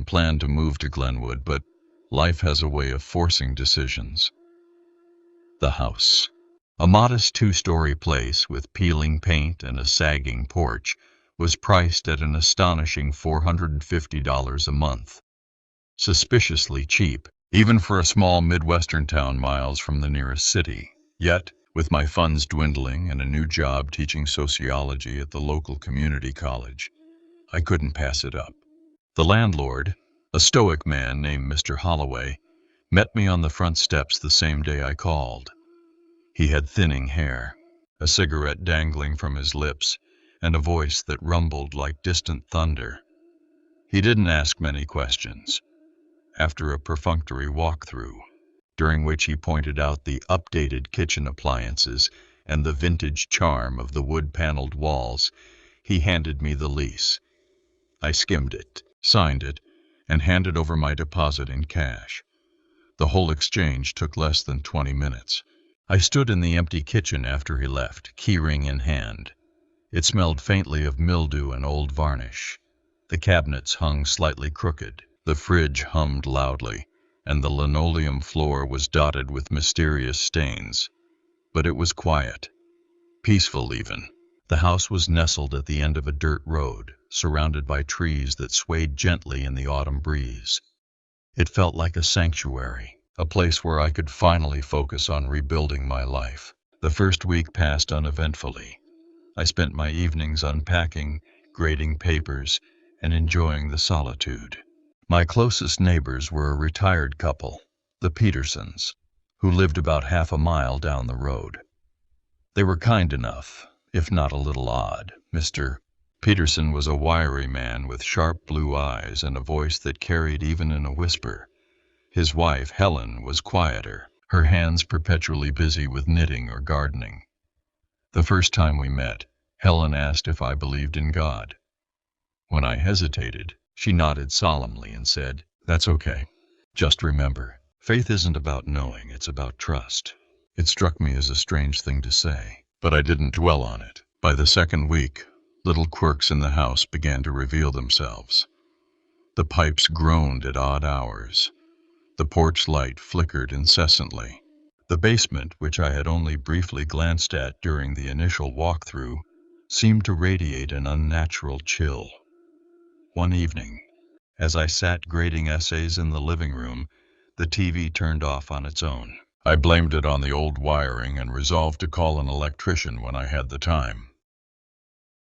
hadn't planned to move to Glenwood, but life has a way of forcing decisions. The house. A modest two-story place with peeling paint and a sagging porch was priced at an astonishing $450 a month. Suspiciously cheap, even for a small Midwestern town miles from the nearest city. Yet, with my funds dwindling and a new job teaching sociology at the local community college, I couldn't pass it up. The landlord, a stoic man named Mr. Holloway, met me on the front steps the same day I called. He had thinning hair, a cigarette dangling from his lips, and a voice that rumbled like distant thunder. He didn't ask many questions. After a perfunctory walkthrough, during which he pointed out the updated kitchen appliances and the vintage charm of the wood-paneled walls, he handed me the lease. I skimmed it, signed it, and handed over my deposit in cash. The whole exchange took less than 20 minutes. I stood in the empty kitchen after he left, keyring in hand. It smelled faintly of mildew and old varnish. The cabinets hung slightly crooked, the fridge hummed loudly, and the linoleum floor was dotted with mysterious stains. But it was quiet, peaceful even. The house was nestled at the end of a dirt road, surrounded by trees that swayed gently in the autumn breeze. It felt like a sanctuary, a place where I could finally focus on rebuilding my life. The first week passed uneventfully. I spent my evenings unpacking, grading papers, and enjoying the solitude. My closest neighbors were a retired couple, the Petersons, who lived about half a mile down the road. They were kind enough, if not a little odd. Mr. Peterson was a wiry man with sharp blue eyes and a voice that carried even in a whisper. His wife, Helen, was quieter, her hands perpetually busy with knitting or gardening. The first time we met, Helen asked if I believed in God. When I hesitated, she nodded solemnly and said, "That's okay. Just remember, faith isn't about knowing, it's about trust." It struck me as a strange thing to say, but I didn't dwell on it. By the second week, little quirks in the house began to reveal themselves. The pipes groaned at odd hours. The porch light flickered incessantly. The basement, which I had only briefly glanced at during the initial walkthrough, seemed to radiate an unnatural chill. One evening, as I sat grading essays in the living room, the TV turned off on its own. I blamed it on the old wiring and resolved to call an electrician when I had the time.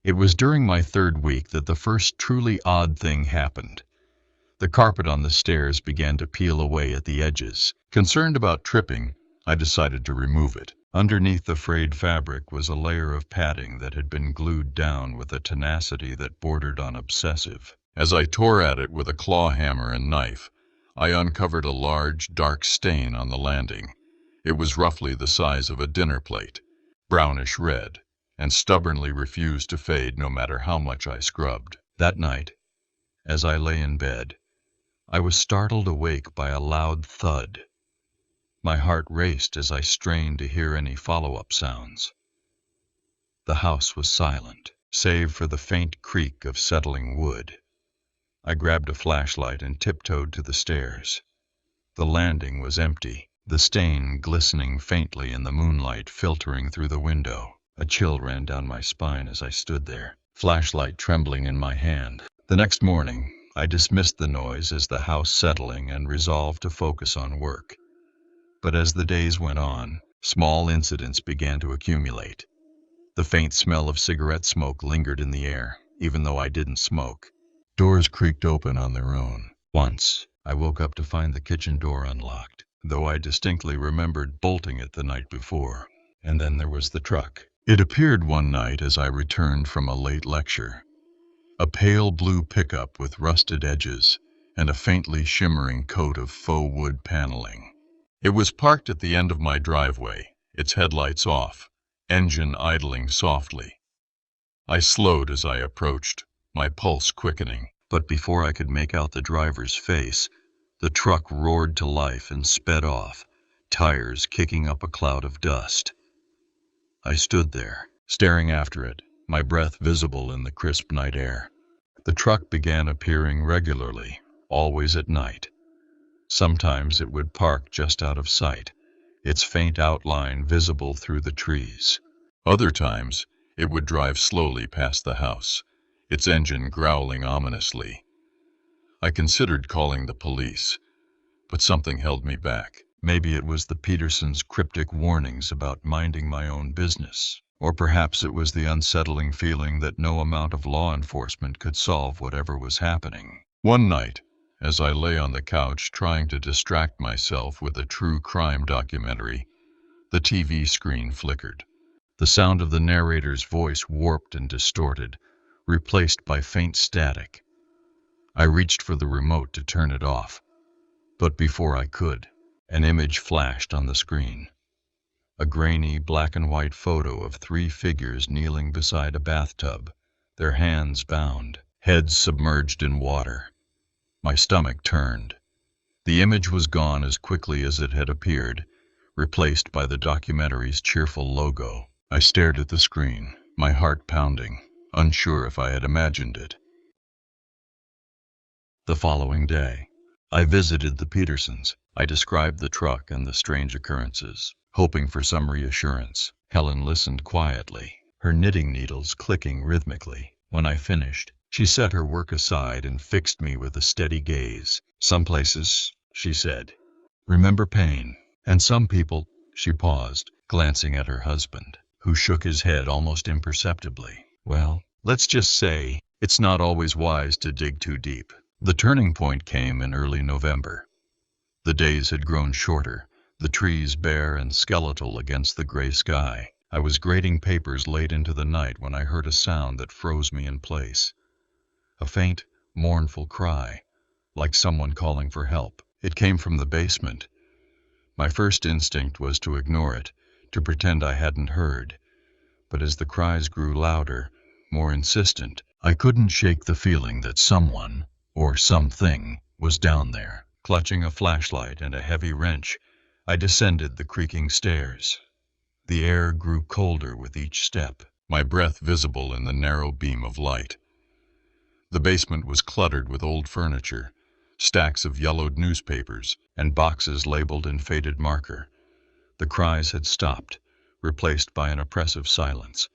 It was during my third week that the first truly odd thing happened. The carpet on the stairs began to peel away at the edges. Concerned about tripping, I decided to remove it. Underneath the frayed fabric was a layer of padding that had been glued down with a tenacity that bordered on obsessive. As I tore at it with a claw hammer and knife, I uncovered a large, dark stain on the landing. It was roughly the size of a dinner plate, brownish red, and stubbornly refused to fade no matter how much I scrubbed. That night, as I lay in bed, I was startled awake by a loud thud. My heart raced as I strained to hear any follow-up sounds. The house was silent, save for the faint creak of settling wood. I grabbed a flashlight and tiptoed to the stairs. The landing was empty, the stain glistening faintly in the moonlight filtering through the window. A chill ran down my spine as I stood there, flashlight trembling in my hand. The next morning, I dismissed the noise as the house settling and resolved to focus on work. But as the days went on, small incidents began to accumulate. The faint smell of cigarette smoke lingered in the air, even though I didn't smoke. Doors creaked open on their own. Once, I woke up to find the kitchen door unlocked, though I distinctly remembered bolting it the night before. And then there was the truck. It appeared one night as I returned from a late lecture. A pale blue pickup with rusted edges and a faintly shimmering coat of faux wood paneling. It was parked at the end of my driveway, its headlights off, engine idling softly. I slowed as I approached, my pulse quickening. But before I could make out the driver's face, the truck roared to life and sped off, tires kicking up a cloud of dust. I stood there, staring after it, my breath visible in the crisp night air. The truck began appearing regularly, always at night. Sometimes it would park just out of sight, its faint outline visible through the trees. Other times, it would drive slowly past the house, its engine growling ominously. I considered calling the police, but something held me back. Maybe it was the Petersons' cryptic warnings about minding my own business, or perhaps it was the unsettling feeling that no amount of law enforcement could solve whatever was happening. One night, as I lay on the couch trying to distract myself with a true crime documentary, the TV screen flickered. The sound of the narrator's voice warped and distorted, replaced by faint static. I reached for the remote to turn it off, but before I could, an image flashed on the screen. A grainy black and white photo of three figures kneeling beside a bathtub, their hands bound, heads submerged in water. My stomach turned. The image was gone as quickly as it had appeared, replaced by the documentary's cheerful logo. I stared at the screen, my heart pounding, unsure if I had imagined it. The following day, I visited the Petersons. I described the truck and the strange occurrences, hoping for some reassurance. Helen listened quietly, her knitting needles clicking rhythmically. When I finished, she set her work aside and fixed me with a steady gaze. Some places, she said, remember pain, and some people, she paused, glancing at her husband, who shook his head almost imperceptibly. Well, let's just say, it's not always wise to dig too deep. The turning point came in early November. The days had grown shorter, the trees bare and skeletal against the gray sky. I was grading papers late into the night when I heard a sound that froze me in place. A faint, mournful cry, like someone calling for help. It came from the basement. My first instinct was to ignore it, to pretend I hadn't heard. But as the cries grew louder, more insistent, I couldn't shake the feeling that someone, or something, was down there. Clutching a flashlight and a heavy wrench, I descended the creaking stairs. The air grew colder with each step, my breath visible in the narrow beam of light. The basement was cluttered with old furniture, stacks of yellowed newspapers, and boxes labeled in faded marker. The cries had stopped, replaced by an oppressive silence.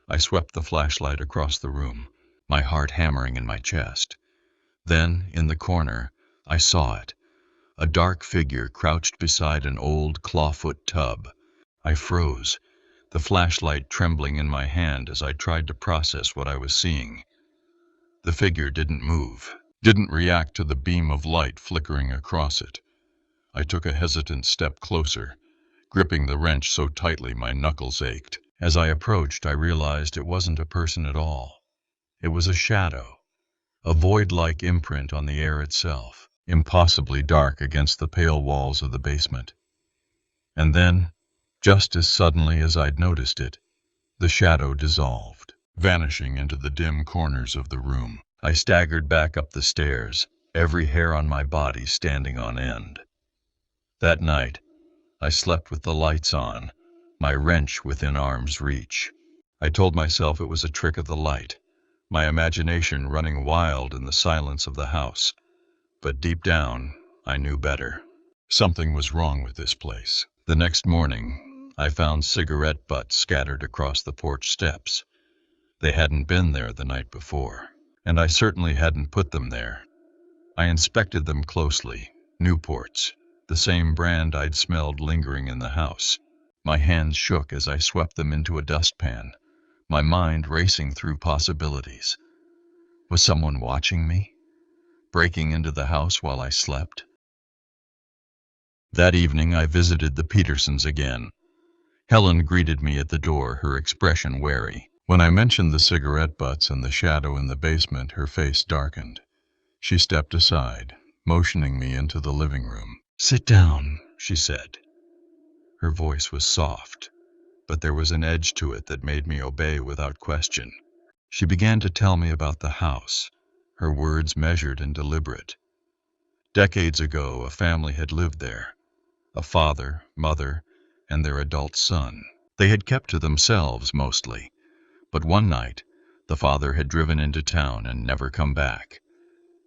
I swept the flashlight across the room, my heart hammering in my chest. Then, in the corner, I saw it. A dark figure crouched beside an old clawfoot tub. I froze, the flashlight trembling in my hand as I tried to process what I was seeing. The figure didn't move, didn't react to the beam of light flickering across it. I took a hesitant step closer, gripping the wrench so tightly my knuckles ached. As I approached, I realized it wasn't a person at all. It was a shadow, a void-like imprint on the air itself, impossibly dark against the pale walls of the basement. And then, just as suddenly as I'd noticed it, the shadow dissolved, vanishing into the dim corners of the room. I staggered back up the stairs, every hair on my body standing on end. That night, I slept with the lights on, my wrench within arm's reach. I told myself it was a trick of the light, my imagination running wild in the silence of the house. But deep down, I knew better. Something was wrong with this place. The next morning, I found cigarette butts scattered across the porch steps. They hadn't been there the night before, and I certainly hadn't put them there. I inspected them closely. Newports, the same brand I'd smelled lingering in the house. My hands shook as I swept them into a dustpan, my mind racing through possibilities. Was someone watching me? Breaking into the house while I slept? That evening I visited the Petersons again. Helen greeted me at the door, her expression wary. When I mentioned the cigarette butts and the shadow in the basement, her face darkened. She stepped aside, motioning me into the living room. "Sit down," she said. Her voice was soft, but there was an edge to it that made me obey without question. She began to tell me about the house, her words measured and deliberate. Decades ago, a family had lived there. A father, mother, and their adult son. They had kept to themselves mostly, but one night, the father had driven into town and never come back.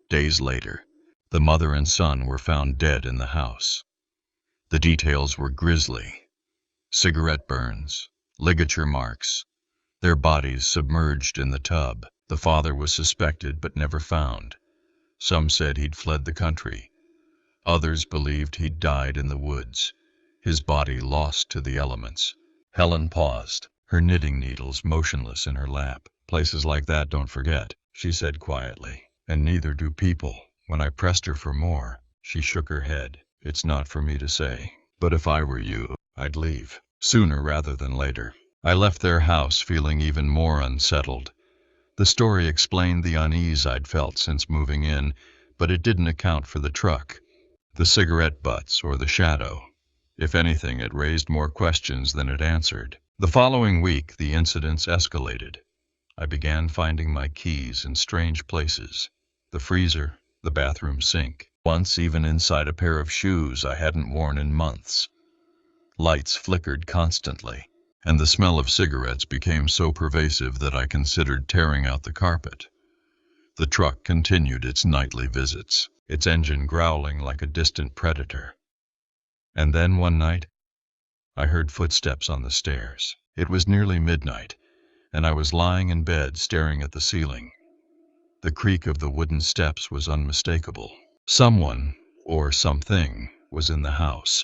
Days later, The mother and son were found dead in the house. The details were grisly. Cigarette burns, ligature marks, their bodies submerged in the tub. The father was suspected but never found. Some said he'd fled the country. Others believed he'd died in the woods, his body lost to the elements. Helen paused, her knitting needles motionless in her lap. Places like that don't forget, she said quietly. And neither do people. When I pressed her for more, she shook her head. It's not for me to say. But if I were you, I'd leave. Sooner rather than later. I left their house feeling even more unsettled. The story explained the unease I'd felt since moving in, but it didn't account for the truck, the cigarette butts, or the shadow. If anything, it raised more questions than it answered. The following week, the incidents escalated. I began finding my keys in strange places. The freezer, the bathroom sink, once even inside a pair of shoes I hadn't worn in months. Lights flickered constantly, and the smell of cigarettes became so pervasive that I considered tearing out the carpet. The truck continued its nightly visits, its engine growling like a distant predator. And then one night, I heard footsteps on the stairs. It was nearly midnight, and I was lying in bed staring at the ceiling. The creak of the wooden steps was unmistakable. Someone, or something, was in the house.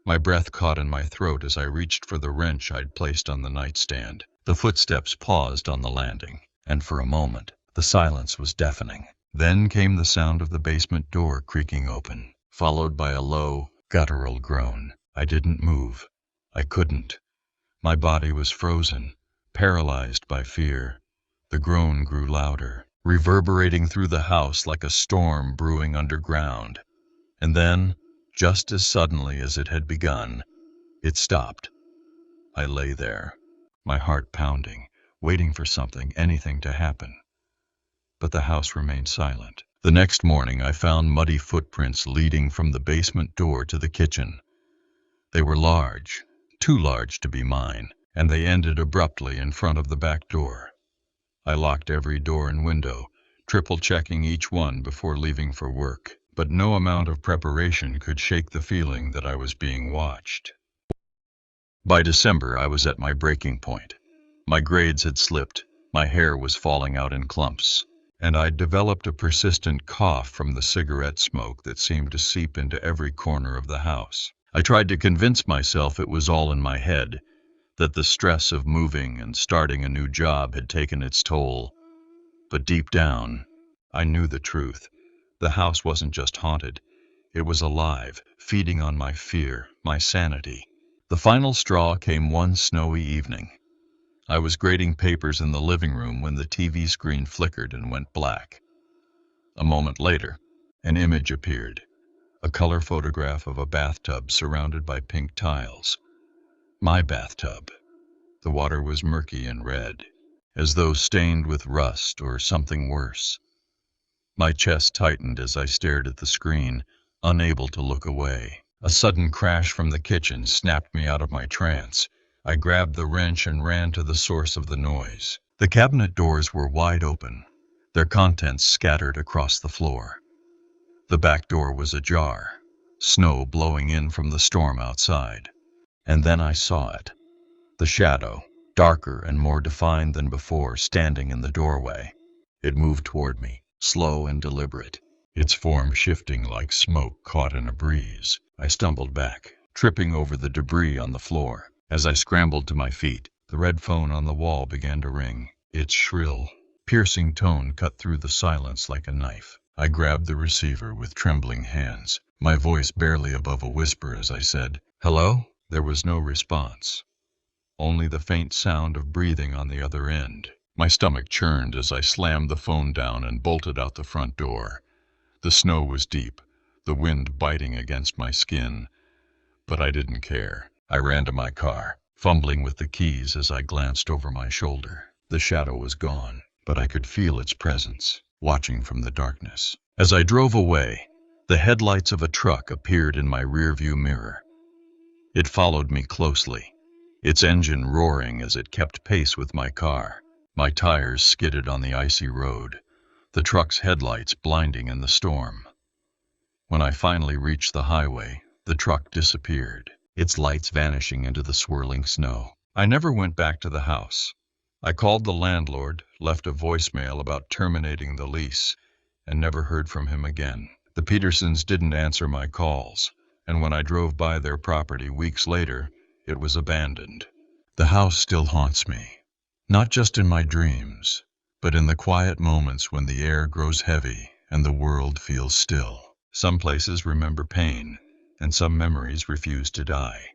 My breath caught in my throat as I reached for the wrench I'd placed on the nightstand. The footsteps paused on the landing, and for a moment, the silence was deafening. Then came the sound of the basement door creaking open, followed by a low, guttural groan. I didn't move. I couldn't. My body was frozen, paralyzed by fear. The groan grew louder, reverberating through the house like a storm brewing underground. And then, just as suddenly as it had begun, it stopped. I lay there, my heart pounding, waiting for something, anything to happen. But the house remained silent. The next morning I found muddy footprints leading from the basement door to the kitchen. They were large, too large to be mine, and they ended abruptly in front of the back door. I locked every door and window, triple-checking each one before leaving for work. But no amount of preparation could shake the feeling that I was being watched. By December, I was at my breaking point. My grades had slipped, my hair was falling out in clumps, and I'd developed a persistent cough from the cigarette smoke that seemed to seep into every corner of the house. I tried to convince myself it was all in my head, that the stress of moving and starting a new job had taken its toll. But deep down, I knew the truth. The house wasn't just haunted, it was alive, feeding on my fear, my sanity. The final straw came one snowy evening. I was grading papers in the living room when the TV screen flickered and went black. A moment later, an image appeared, a color photograph of a bathtub surrounded by pink tiles. My bathtub. The water was murky and red, as though stained with rust or something worse. My chest tightened as I stared at the screen, unable to look away. A sudden crash from the kitchen snapped me out of my trance. I grabbed the wrench and ran to the source of the noise. The cabinet doors were wide open, their contents scattered across the floor. The back door was ajar, snow blowing in from the storm outside. And then I saw it. The shadow, darker and more defined than before, standing in the doorway. It moved toward me, slow and deliberate, its form shifting like smoke caught in a breeze. I stumbled back, tripping over the debris on the floor. As I scrambled to my feet, the red phone on the wall began to ring. Its shrill, piercing tone cut through the silence like a knife. I grabbed the receiver with trembling hands, my voice barely above a whisper as I said, "Hello?" There was no response, only the faint sound of breathing on the other end. My stomach churned as I slammed the phone down and bolted out the front door. The snow was deep, the wind biting against my skin, but I didn't care. I ran to my car, fumbling with the keys as I glanced over my shoulder. The shadow was gone, but I could feel its presence, watching from the darkness. As I drove away, the headlights of a truck appeared in my rearview mirror. It followed me closely, its engine roaring as it kept pace with my car. My tires skidded on the icy road, the truck's headlights blinding in the storm. When I finally reached the highway, the truck disappeared, its lights vanishing into the swirling snow. I never went back to the house. I called the landlord, left a voicemail about terminating the lease, and never heard from him again. The Petersons didn't answer my calls, and when I drove by their property weeks later, it was abandoned. The house still haunts me, not just in my dreams, but in the quiet moments when the air grows heavy and the world feels still. Some places remember pain, and some memories refuse to die.